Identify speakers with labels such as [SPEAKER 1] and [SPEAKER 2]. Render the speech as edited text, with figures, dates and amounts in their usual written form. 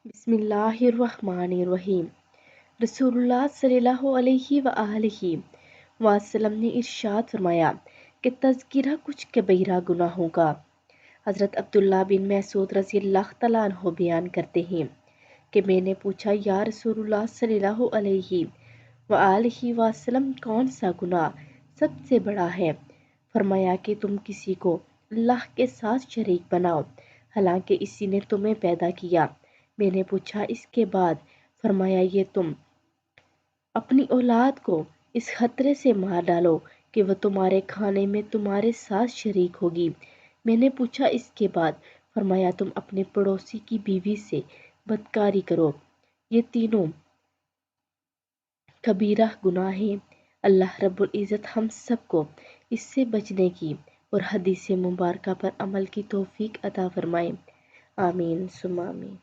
[SPEAKER 1] بسم اللہ الرحمن الرحیم۔ رسول اللہ صلی اللہ علیہ وآلہ وسلم نے ارشاد فرمایا کہ تذکرہ کچھ کبیرہ گناہوں کا۔ حضرت عبداللہ بن مسعود رضی اللہ تعالیٰ عنہ بیان کرتے ہیں کہ میں نے پوچھا یا رسول اللہ صلی اللہ علیہ وآلہ وسلم کون سا گناہ سب سے بڑا ہے؟ فرمایا کہ تم کسی کو اللہ کے ساتھ شریک بناؤ حالانکہ اسی نے تمہیں پیدا کیا۔ میں نے پوچھا اس کے بعد؟ فرمایا یہ تم اپنی اولاد کو اس خطرے سے مار ڈالو کہ وہ تمہارے کھانے میں تمہارے ساتھ شریک ہوگی۔ میں نے پوچھا اس کے بعد؟ فرمایا تم اپنے پڑوسی کی بیوی سے بدکاری کرو۔ یہ تینوں کبیرہ گناہ ہیں۔ اللہ رب العزت ہم سب کو اس سے بچنے کی اور حدیث مبارکہ پر عمل کی توفیق عطا فرمائے۔ آمین ثم آمین۔